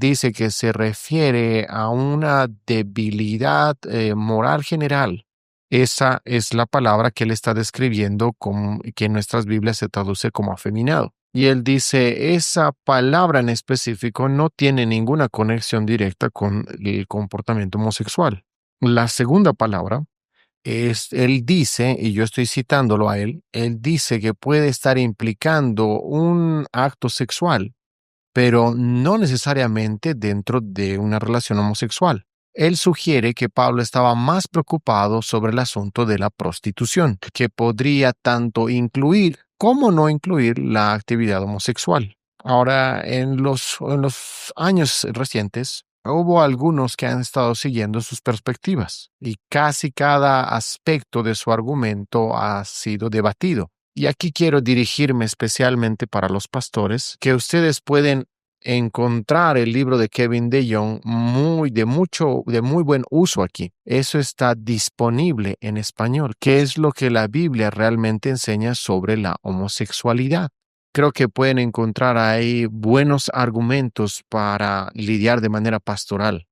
dice que se refiere a una debilidad moral general. Esa es la palabra que él está describiendo, que en nuestras Biblias se traduce como afeminado. Y él dice, esa palabra en específico no tiene ninguna conexión directa con el comportamiento homosexual. La segunda palabra él dice, y yo estoy citándolo a él dice que puede estar implicando un acto sexual, pero no necesariamente dentro de una relación homosexual. Él sugiere que Pablo estaba más preocupado sobre el asunto de la prostitución, que podría tanto incluir como no incluir la actividad homosexual. Ahora, en los años recientes, hubo algunos que han estado siguiendo sus perspectivas y casi cada aspecto de su argumento ha sido debatido. Y aquí quiero dirigirme especialmente para los pastores, que ustedes pueden encontrar el libro de Kevin DeYoung de muy buen uso aquí. Eso está disponible en español. ¿Qué es lo que la Biblia realmente enseña sobre la homosexualidad? Creo que pueden encontrar ahí buenos argumentos para lidiar de manera pastoral.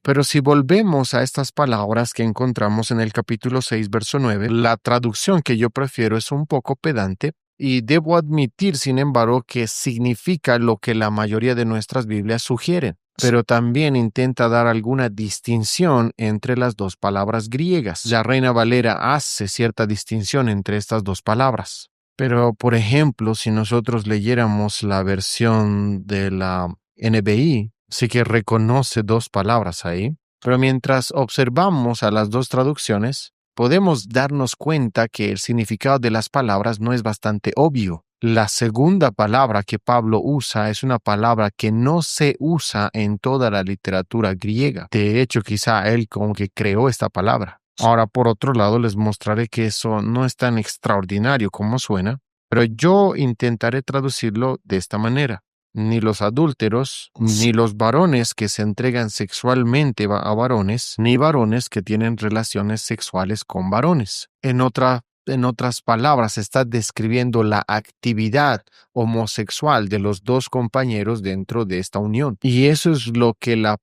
Pero si volvemos a estas palabras que encontramos en el capítulo 6, verso 9, la traducción que yo prefiero es un poco pedante y debo admitir, sin embargo, que significa lo que la mayoría de nuestras Biblias sugieren, pero también intenta dar alguna distinción entre las dos palabras griegas. La Reina Valera hace cierta distinción entre estas dos palabras. Pero, por ejemplo, si nosotros leyéramos la versión de la NBI, sí que reconoce dos palabras ahí, pero mientras observamos a las dos traducciones, podemos darnos cuenta que el significado de las palabras no es bastante obvio. La segunda palabra que Pablo usa es una palabra que no se usa en toda la literatura griega. De hecho, quizá él como que creó esta palabra. Ahora, por otro lado, les mostraré que eso no es tan extraordinario como suena, pero yo intentaré traducirlo de esta manera. Ni los adúlteros, ni los varones que se entregan sexualmente a varones, ni varones que tienen relaciones sexuales con varones. En otras palabras, está describiendo la actividad homosexual de los dos compañeros dentro de esta unión. Y eso es lo que la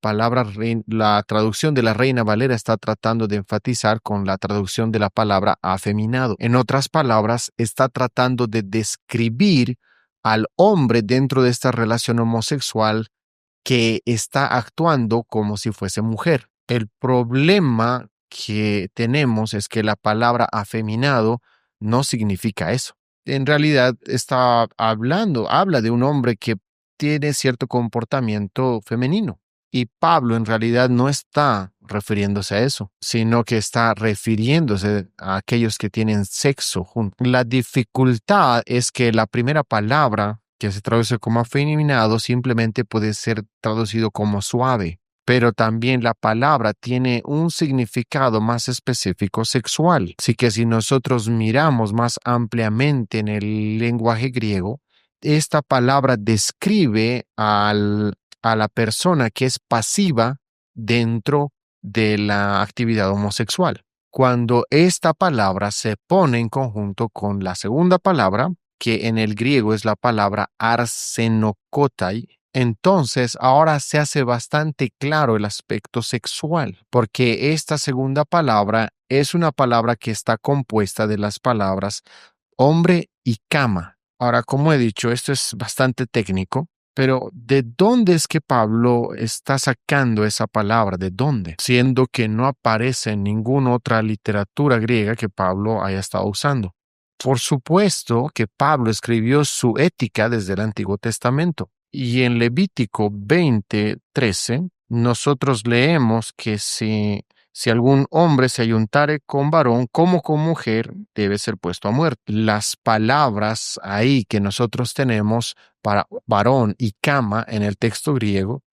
traducción de la Reina Valera está tratando de enfatizar con la traducción de la palabra afeminado. En otras palabras, está tratando de describir al hombre dentro de esta relación homosexual que está actuando como si fuese mujer. El problema que tenemos es que la palabra afeminado no significa eso. En realidad habla de un hombre que tiene cierto comportamiento femenino. Y Pablo en realidad no está refiriéndose a eso, sino que está refiriéndose a aquellos que tienen sexo juntos. La dificultad es que la primera palabra que se traduce como afeminado simplemente puede ser traducido como suave, pero también la palabra tiene un significado más específico sexual. Así que si nosotros miramos más ampliamente en el lenguaje griego, esta palabra describe a la persona que es pasiva dentro de la actividad homosexual. Cuando esta palabra se pone en conjunto con la segunda palabra, que en el griego es la palabra arsenokotai, entonces ahora se hace bastante claro el aspecto sexual, porque esta segunda palabra es una palabra que está compuesta de las palabras hombre y cama. Ahora, como he dicho, esto es bastante técnico, pero ¿de dónde es que Pablo está sacando esa palabra? ¿De dónde? Siendo que no aparece en ninguna otra literatura griega que Pablo haya estado usando. Por supuesto que Pablo escribió su ética desde el Antiguo Testamento. Y en Levítico 20:13, nosotros leemos que si algún hombre se ayuntare con varón como con mujer, debe ser puesto a muerte. Las palabras ahí que nosotros tenemos para varón y cama en el texto griego,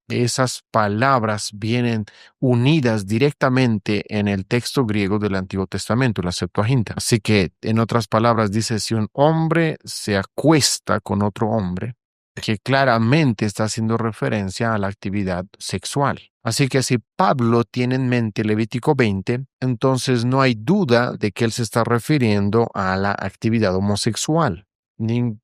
esas palabras vienen unidas directamente en el texto griego del Antiguo Testamento, la Septuaginta. Así que, en otras palabras, dice, si un hombre se acuesta con otro hombre, que claramente está haciendo referencia a la actividad sexual. Así que si Pablo tiene en mente Levítico 20, entonces no hay duda de que él se está refiriendo a la actividad homosexual.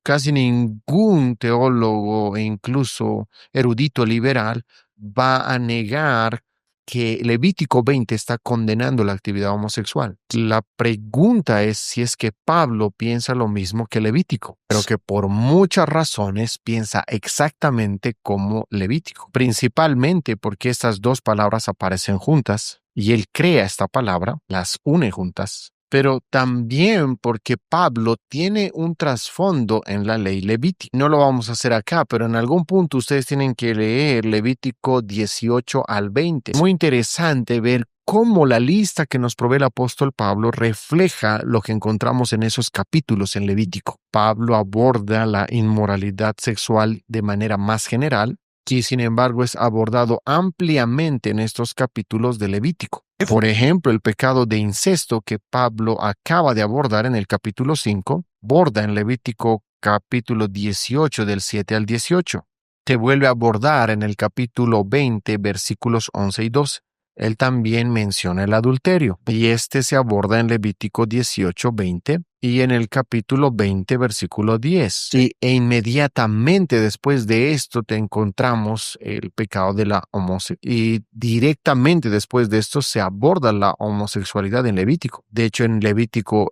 Casi ningún teólogo e incluso erudito liberal va a negar que Levítico 20 está condenando la actividad homosexual. La pregunta es si es que Pablo piensa lo mismo que Levítico, pero que por muchas razones piensa exactamente como Levítico, principalmente porque estas dos palabras aparecen juntas y él crea esta palabra, las une juntas, pero también porque Pablo tiene un trasfondo en la ley levítica. No lo vamos a hacer acá, pero en algún punto ustedes tienen que leer Levítico 18 al 20. Es muy interesante ver cómo la lista que nos provee el apóstol Pablo refleja lo que encontramos en esos capítulos en Levítico. Pablo aborda la inmoralidad sexual de manera más general, y sin embargo es abordado ampliamente en estos capítulos de Levítico. Por ejemplo, el pecado de incesto que Pablo acaba de abordar en el capítulo 5, aborda en Levítico capítulo 18 del 7 al 18. Se vuelve a abordar en el capítulo 20, versículos 11 y 12. Él también menciona el adulterio, y este se aborda en Levítico 18, 20 y en el capítulo 20, versículo 10. E inmediatamente después de esto te encontramos el pecado de la homosexualidad, y directamente después de esto se aborda la homosexualidad en Levítico. De hecho, en Levítico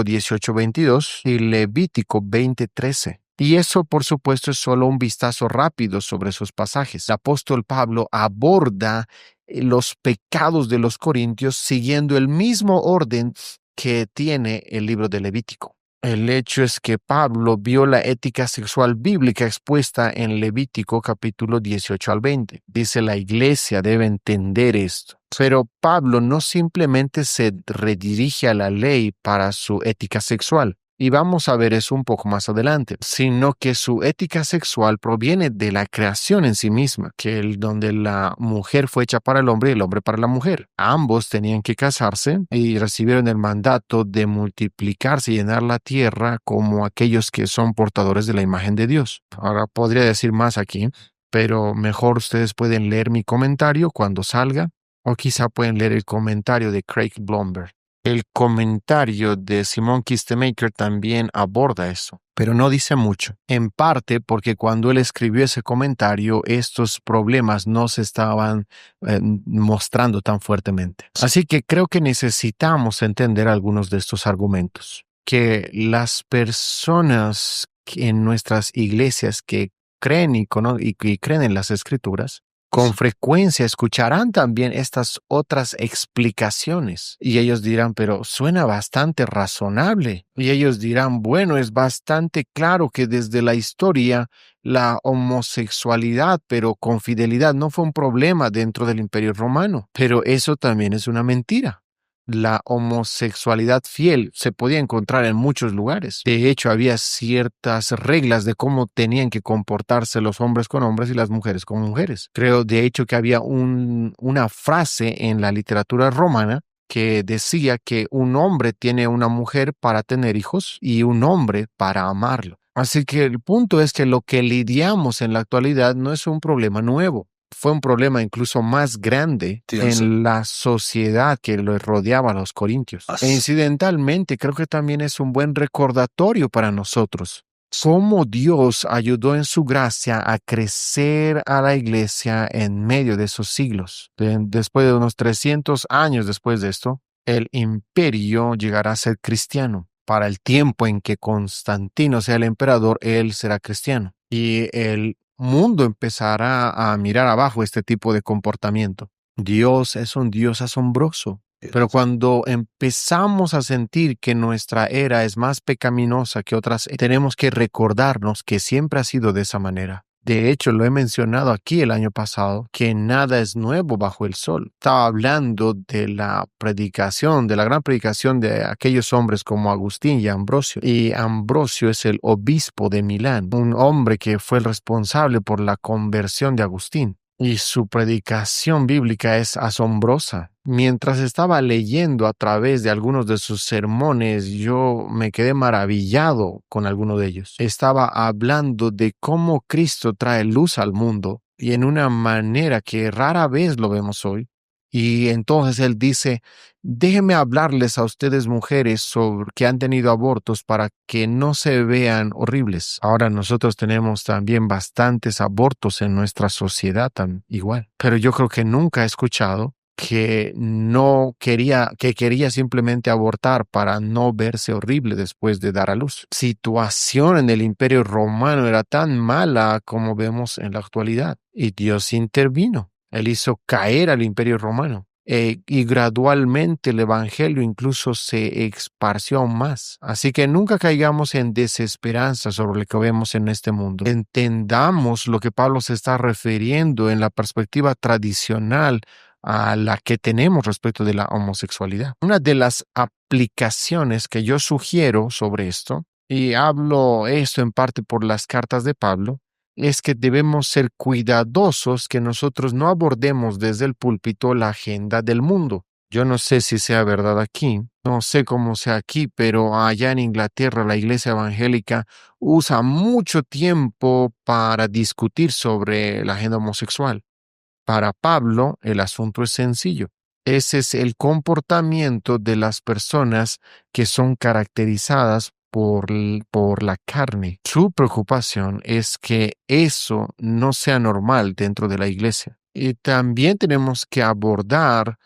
18, 22 y Levítico 20, 13. Y eso, por supuesto, es solo un vistazo rápido sobre esos pasajes. El apóstol Pablo aborda los pecados de los corintios siguiendo el mismo orden que tiene el libro de Levítico. El hecho es que Pablo vio la ética sexual bíblica expuesta en Levítico capítulo 18 al 20. Dice, la iglesia debe entender esto. Pero Pablo no simplemente se redirige a la ley para su ética sexual, y vamos a ver eso un poco más adelante, sino que su ética sexual proviene de la creación en sí misma, donde la mujer fue hecha para el hombre y el hombre para la mujer. Ambos tenían que casarse y recibieron el mandato de multiplicarse y llenar la tierra como aquellos que son portadores de la imagen de Dios. Ahora podría decir más aquí, pero mejor ustedes pueden leer mi comentario cuando salga, o quizá pueden leer el comentario de Craig Blomberg. El comentario de Simon Kistemaker también aborda eso, pero no dice mucho. En parte porque cuando él escribió ese comentario, estos problemas no se estaban mostrando tan fuertemente. Así que creo que necesitamos entender algunos de estos argumentos. Que las personas en nuestras iglesias que creen y creen en las escrituras, con frecuencia escucharán también estas otras explicaciones y ellos dirán, pero suena bastante razonable. Y ellos dirán, bueno, es bastante claro que desde la historia la homosexualidad, pero con fidelidad, no fue un problema dentro del Imperio Romano. Pero eso también es una mentira. La homosexualidad fiel se podía encontrar en muchos lugares. De hecho, había ciertas reglas de cómo tenían que comportarse los hombres con hombres y las mujeres con mujeres. Creo, de hecho, que había una frase en la literatura romana que decía que un hombre tiene una mujer para tener hijos y un hombre para amarlo. Así que el punto es que lo que lidiamos en la actualidad no es un problema nuevo. Fue un problema incluso más grande en la sociedad que lo rodeaba a los corintios. E incidentalmente, creo que también es un buen recordatorio para nosotros cómo Dios ayudó en su gracia a crecer a la iglesia en medio de esos siglos. Después de unos 300 años después de esto, el imperio llegará a ser cristiano. Para el tiempo en que Constantino sea el emperador, él será cristiano. Y el mundo empezará a mirar abajo este tipo de comportamiento. Dios es un Dios asombroso. Pero cuando empezamos a sentir que nuestra era es más pecaminosa que otras, tenemos que recordarnos que siempre ha sido de esa manera. De hecho, lo he mencionado aquí el año pasado, que nada es nuevo bajo el sol. Estaba hablando de la predicación, de la gran predicación de aquellos hombres como Agustín y Ambrosio. Y Ambrosio es el obispo de Milán, un hombre que fue el responsable por la conversión de Agustín. Y su predicación bíblica es asombrosa. Mientras estaba leyendo a través de algunos de sus sermones, yo me quedé maravillado con alguno de ellos. Estaba hablando de cómo Cristo trae luz al mundo y en una manera que rara vez lo vemos hoy. Y entonces él dice, déjenme hablarles a ustedes mujeres sobre que han tenido abortos para que no se vean horribles. Ahora nosotros tenemos también bastantes abortos en nuestra sociedad igual. Pero yo creo que nunca he escuchado que no quería, que quería simplemente abortar para no verse horrible después de dar a luz. Situación en el Imperio Romano era tan mala como vemos en la actualidad. Y Dios intervino. Él hizo caer al Imperio Romano. Y gradualmente el Evangelio incluso se esparció aún más. Así que nunca caigamos en desesperanza sobre lo que vemos en este mundo. Entendamos lo que Pablo se está refiriendo en la perspectiva tradicional a la que tenemos respecto de la homosexualidad. Una de las aplicaciones que yo sugiero sobre esto, y hablo esto en parte por las cartas de Pablo, es que debemos ser cuidadosos que nosotros no abordemos desde el púlpito la agenda del mundo. Yo no sé si sea verdad aquí, no sé cómo sea aquí, pero allá en Inglaterra la iglesia evangélica usa mucho tiempo para discutir sobre la agenda homosexual. Para Pablo, el asunto es sencillo. Ese es el comportamiento de las personas que son caracterizadas por la carne. Su preocupación es que eso no sea normal dentro de la iglesia. Y también tenemos que abordar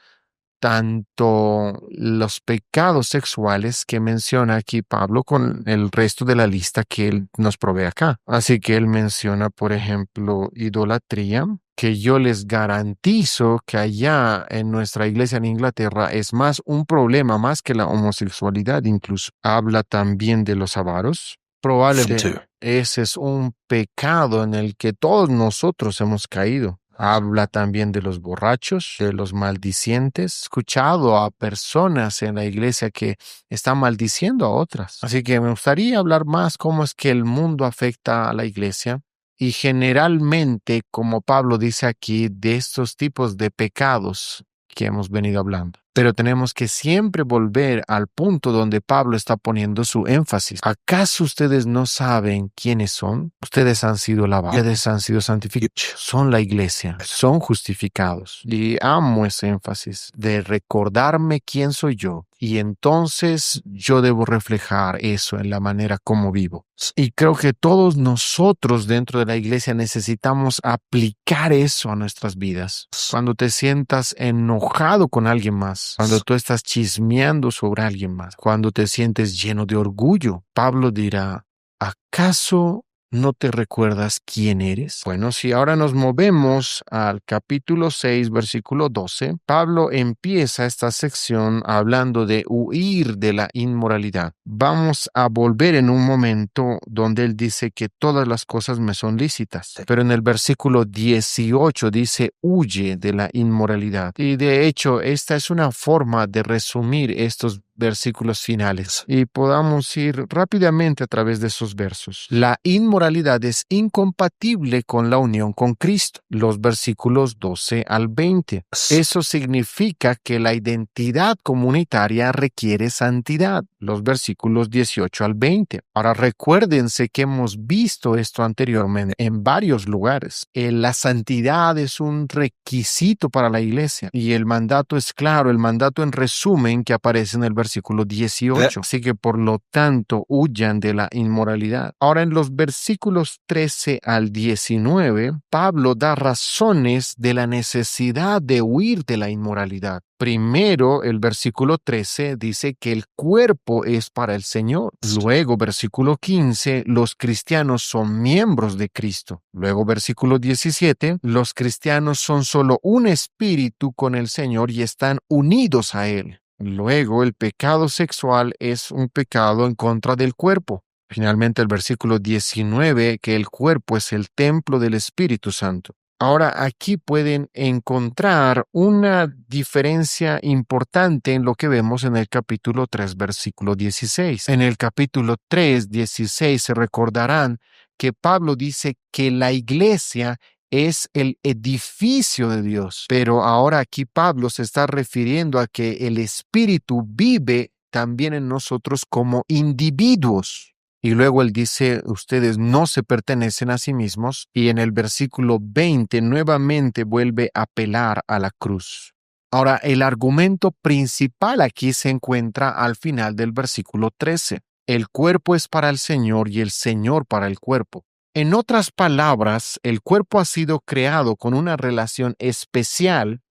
tanto los pecados sexuales que menciona aquí Pablo con el resto de la lista que él nos provee acá. Así que él menciona, por ejemplo, idolatría, que yo les garantizo que allá en nuestra iglesia en Inglaterra es más un problema más que la homosexualidad incluso. Habla también de los avaros. Probablemente ese es un pecado en el que todos nosotros hemos caído. Habla también de los borrachos, de los maldicientes. He escuchado a personas en la iglesia que están maldiciendo a otras. Así que me gustaría hablar más cómo es que el mundo afecta a la iglesia. Y generalmente, como Pablo dice aquí, de estos tipos de pecados que hemos venido hablando. Pero tenemos que siempre volver al punto donde Pablo está poniendo su énfasis. ¿Acaso ustedes no saben quiénes son? Ustedes han sido lavados, ustedes han sido santificados, son la iglesia, son justificados. Y amo ese énfasis de recordarme quién soy yo. Y entonces yo debo reflejar eso en la manera como vivo. Y creo que todos nosotros dentro de la iglesia necesitamos aplicar eso a nuestras vidas. Cuando te sientas enojado con alguien más, cuando tú estás chismeando sobre alguien más, cuando te sientes lleno de orgullo, Pablo dirá, ¿acaso no te recuerdas quién eres? Bueno, si ahora nos movemos al capítulo 6, versículo 12, Pablo empieza esta sección hablando de huir de la inmoralidad. Vamos a volver en un momento donde él dice que todas las cosas me son lícitas, pero en el versículo 18 dice huye de la inmoralidad. Y de hecho, esta es una forma de resumir estos versículos finales y podamos ir rápidamente a través de esos versos. La inmoralidad es incompatible con la unión con Cristo. Los versículos 12 al 20. Eso significa que la identidad comunitaria requiere santidad. Los versículos 18 al 20. Ahora recuérdense que hemos visto esto anteriormente en varios lugares. La santidad es un requisito para la iglesia y el mandato es claro, el mandato en resumen que aparece en el versículo 18. Así que por lo tanto huyan de la inmoralidad. Ahora en los versículos 13 al 19, Pablo da razones de la necesidad de huir de la inmoralidad. Primero, el versículo 13 dice que el cuerpo es para el Señor. Luego, versículo 15, los cristianos son miembros de Cristo. Luego, versículo 17, los cristianos son solo un espíritu con el Señor y están unidos a Él. Luego, el pecado sexual es un pecado en contra del cuerpo. Finalmente, el versículo 19, que el cuerpo es el templo del Espíritu Santo. Ahora, aquí pueden encontrar una diferencia importante en lo que vemos en el capítulo 3, versículo 16. En el capítulo 3, 16 se recordarán que Pablo dice que la iglesia es el edificio de Dios. Pero ahora aquí Pablo se está refiriendo a que el Espíritu vive también en nosotros como individuos. Y luego él dice, ustedes no se pertenecen a sí mismos. Y en el versículo 20 nuevamente vuelve a apelar a la cruz. Ahora, el argumento principal aquí se encuentra al final del versículo 13. El cuerpo es para el Señor y el Señor para el cuerpo. En otras palabras, el cuerpo ha sido creado con una relación especial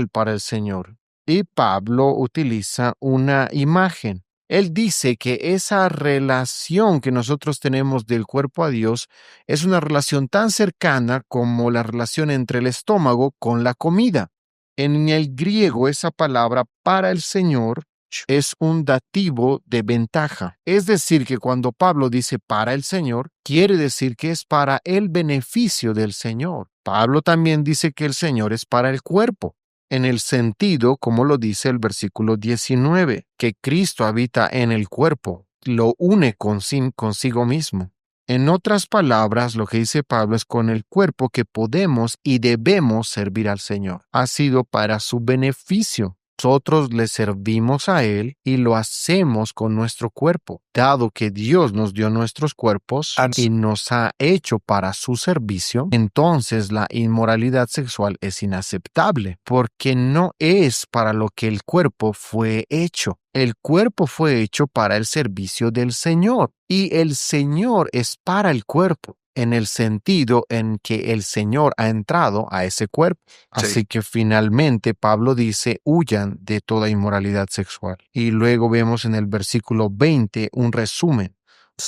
para el Señor. Y Pablo utiliza una imagen. Él dice que esa relación que nosotros tenemos del cuerpo a Dios es una relación tan cercana como la relación entre el estómago con la comida. En el griego, esa palabra para el Señor es un dativo de ventaja. Es decir, que cuando Pablo dice para el Señor, quiere decir que es para el beneficio del Señor. Pablo también dice que el Señor es para el cuerpo, en el sentido, como lo dice el versículo 19, que Cristo habita en el cuerpo, lo une consigo mismo. En otras palabras, lo que dice Pablo es con el cuerpo que podemos y debemos servir al Señor. Ha sido para su beneficio. Nosotros le servimos a Él y lo hacemos con nuestro cuerpo, dado que Dios nos dio nuestros cuerpos y nos ha hecho para su servicio. Entonces la inmoralidad sexual es inaceptable, porque no es para lo que el cuerpo fue hecho. El cuerpo fue hecho para el servicio del Señor y el Señor es para el cuerpo, en el sentido en que el Señor ha entrado a ese cuerpo. Así que finalmente Pablo dice, huyan de toda inmoralidad sexual. Y luego vemos en el versículo 20 un resumen.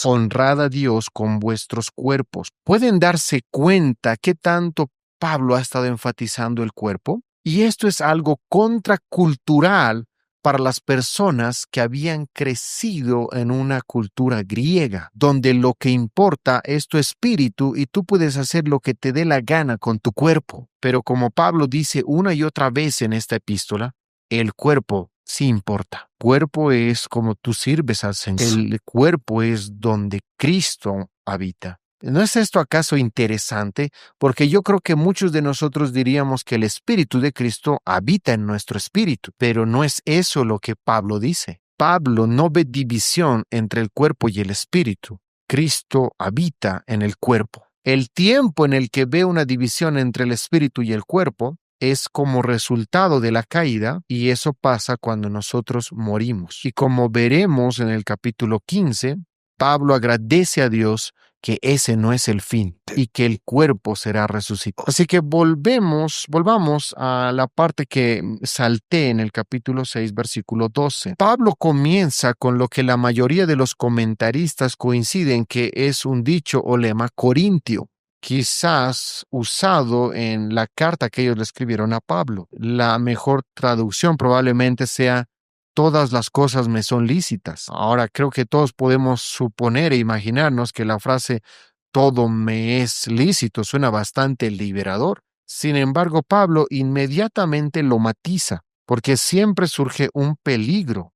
Honrad a Dios con vuestros cuerpos. ¿Pueden darse cuenta qué tanto Pablo ha estado enfatizando el cuerpo? Y esto es algo contracultural para las personas que habían crecido en una cultura griega, donde lo que importa es tu espíritu y tú puedes hacer lo que te dé la gana con tu cuerpo. Pero como Pablo dice una y otra vez en esta epístola, el cuerpo sí importa. Cuerpo es como tú sirves al Señor. El cuerpo es donde Cristo habita. ¿No es esto acaso interesante? Porque yo creo que muchos de nosotros diríamos que el Espíritu de Cristo habita en nuestro espíritu, pero no es eso lo que Pablo dice. Pablo no ve división entre el cuerpo y el espíritu. Cristo habita en el cuerpo. El tiempo en el que ve una división entre el espíritu y el cuerpo es como resultado de la caída, y eso pasa cuando nosotros morimos. Y como veremos en el capítulo 15, Pablo agradece a Dios que ese no es el fin y que el cuerpo será resucitado. Así que volvamos a la parte que salté en el capítulo 6, versículo 12. Pablo comienza con lo que la mayoría de los comentaristas coinciden que es un dicho o lema corintio, quizás usado en la carta que ellos le escribieron a Pablo. La mejor traducción probablemente sea: todas las cosas me son lícitas. Ahora creo que todos podemos suponer e imaginarnos que la frase todo me es lícito suena bastante liberador. Sin embargo, Pablo inmediatamente lo matiza, porque siempre surge un peligro,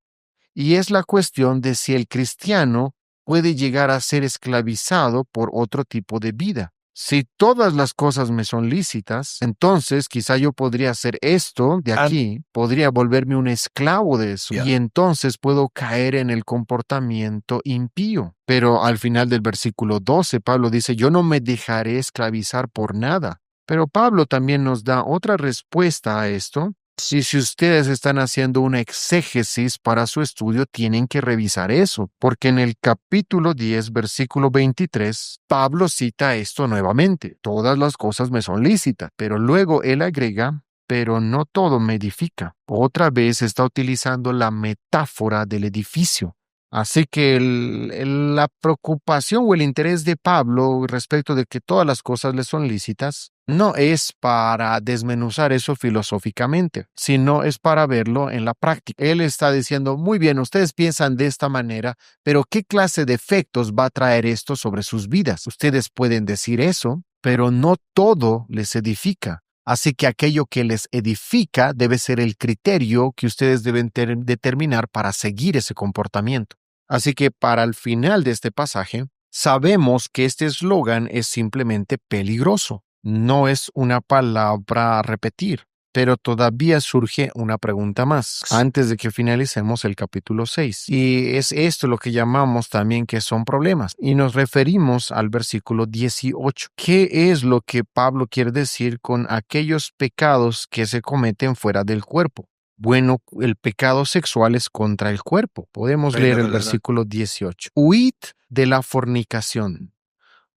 y es la cuestión de si el cristiano puede llegar a ser esclavizado por otro tipo de vida. Si todas las cosas me son lícitas, entonces quizá yo podría hacer esto de aquí, podría volverme un esclavo de eso, y entonces puedo caer en el comportamiento impío. Pero al final del versículo 12, Pablo dice, yo no me dejaré esclavizar por nada. Pero Pablo también nos da otra respuesta a esto. Y si ustedes están haciendo una exégesis para su estudio, tienen que revisar eso, porque en el capítulo 10, versículo 23, Pablo cita esto nuevamente. Todas las cosas me son lícitas, pero luego él agrega, pero no todo me edifica. Otra vez está utilizando la metáfora del edificio. Así que la preocupación o el interés de Pablo respecto de que todas las cosas le son lícitas no es para desmenuzar eso filosóficamente, sino es para verlo en la práctica. Él está diciendo, muy bien, ustedes piensan de esta manera, pero ¿qué clase de efectos va a traer esto sobre sus vidas? Ustedes pueden decir eso, pero no todo les edifica. Así que aquello que les edifica debe ser el criterio que ustedes deben determinar para seguir ese comportamiento. Así que para el final de este pasaje, sabemos que este eslogan es simplemente peligroso. No es una palabra a repetir. Pero todavía surge una pregunta más antes de que finalicemos el capítulo 6. Y es esto lo que llamamos también que son problemas. Y nos referimos al versículo 18. ¿Qué es lo que Pablo quiere decir con aquellos pecados que se cometen fuera del cuerpo? Bueno, el pecado sexual es contra el cuerpo. Podemos leer el versículo 18. Huid de la fornicación.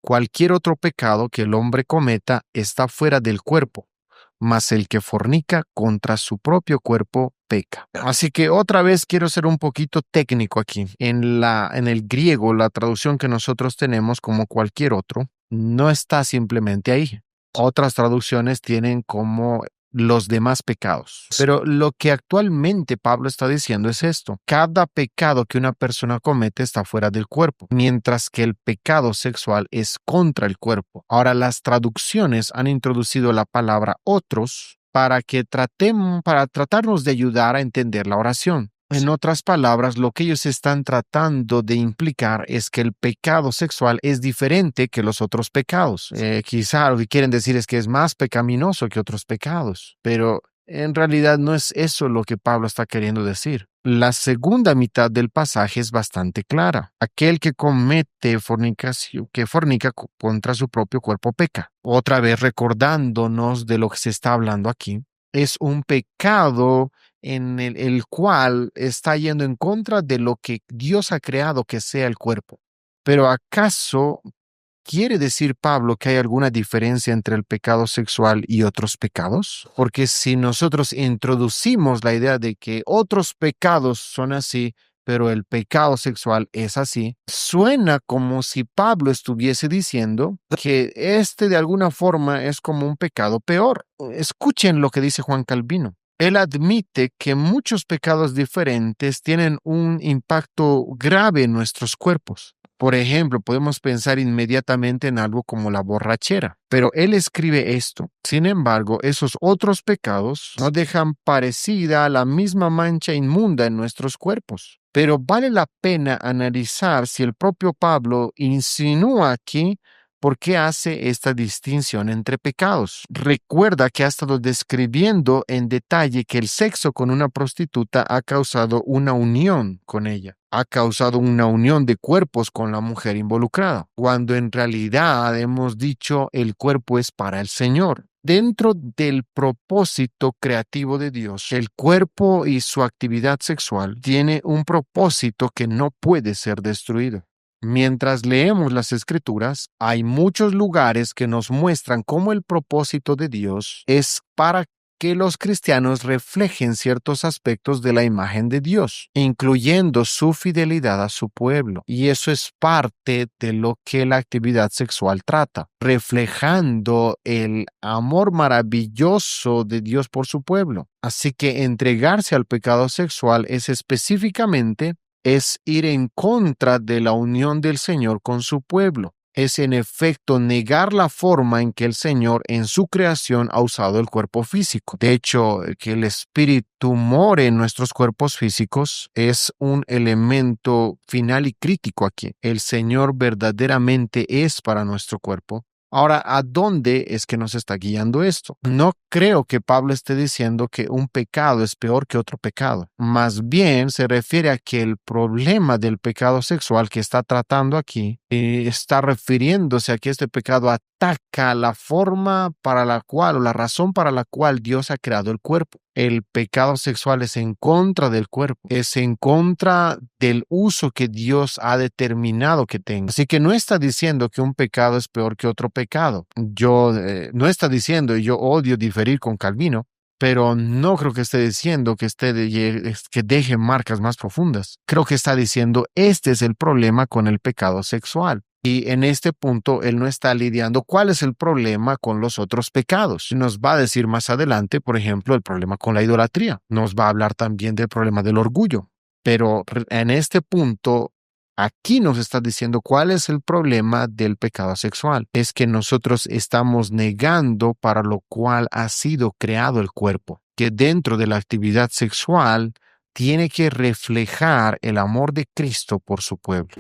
Cualquier otro pecado que el hombre cometa está fuera del cuerpo, mas el que fornica contra su propio cuerpo peca. Así que otra vez quiero ser un poquito técnico aquí. En el griego, la traducción que nosotros tenemos como cualquier otro, no está simplemente ahí. Otras traducciones tienen como los demás pecados. Pero lo que actualmente Pablo está diciendo es esto. Cada pecado que una persona comete está fuera del cuerpo, mientras que el pecado sexual es contra el cuerpo. Ahora, las traducciones han introducido la palabra otros para tratarnos de ayudar a entender la oración. En otras palabras, lo que ellos están tratando de implicar es que el pecado sexual es diferente que los otros pecados. Quizá lo que quieren decir es que es más pecaminoso que otros pecados, pero en realidad no es eso lo que Pablo está queriendo decir. La segunda mitad del pasaje es bastante clara. Aquel que comete fornicación, que fornica contra su propio cuerpo peca. Otra vez recordándonos de lo que se está hablando aquí. Es un pecado en el cual está yendo en contra de lo que Dios ha creado que sea el cuerpo. Pero ¿acaso quiere decir Pablo que hay alguna diferencia entre el pecado sexual y otros pecados? Porque si nosotros introducimos la idea de que otros pecados son así, pero el pecado sexual es así, suena como si Pablo estuviese diciendo que este de alguna forma es como un pecado peor. Escuchen lo que dice Juan Calvino. Él admite que muchos pecados diferentes tienen un impacto grave en nuestros cuerpos. Por ejemplo, podemos pensar inmediatamente en algo como la borrachera, pero él escribe esto. Sin embargo, esos otros pecados no dejan parecida la misma mancha inmunda en nuestros cuerpos. Pero vale la pena analizar si el propio Pablo insinúa aquí ¿por qué hace esta distinción entre pecados? Recuerda que ha estado describiendo en detalle que el sexo con una prostituta ha causado una unión con ella. Ha causado una unión de cuerpos con la mujer involucrada, cuando en realidad hemos dicho el cuerpo es para el Señor. Dentro del propósito creativo de Dios, el cuerpo y su actividad sexual tiene un propósito que no puede ser destruido. Mientras leemos las Escrituras, hay muchos lugares que nos muestran cómo el propósito de Dios es para que los cristianos reflejen ciertos aspectos de la imagen de Dios, incluyendo su fidelidad a su pueblo. Y eso es parte de lo que la actividad sexual trata, reflejando el amor maravilloso de Dios por su pueblo. Así que entregarse al pecado sexual es ir en contra de la unión del Señor con su pueblo. Es en efecto negar la forma en que el Señor en su creación ha usado el cuerpo físico. De hecho, que el Espíritu more en nuestros cuerpos físicos es un elemento final y crítico aquí. El Señor verdaderamente es para nuestro cuerpo. Ahora, ¿a dónde es que nos está guiando esto? No creo que Pablo esté diciendo que un pecado es peor que otro pecado. Más bien se refiere a que el problema del pecado sexual que está tratando aquí está refiriéndose a que este pecado ataca la forma para la cual o la razón para la cual Dios ha creado el cuerpo. El pecado sexual es en contra del cuerpo, es en contra del uso que Dios ha determinado que tenga. Así que no está diciendo que un pecado es peor que otro pecado. No está diciendo, y yo odio diferir con Calvino, pero no creo que esté diciendo que deje marcas más profundas. Creo que está diciendo, este es el problema con el pecado sexual. Y en este punto, él no está lidiando cuál es el problema con los otros pecados. Nos va a decir más adelante, por ejemplo, el problema con la idolatría. Nos va a hablar también del problema del orgullo. Pero en este punto, aquí nos está diciendo cuál es el problema del pecado sexual. Es que nosotros estamos negando para lo cual ha sido creado el cuerpo. Que dentro de la actividad sexual tiene que reflejar el amor de Cristo por su pueblo.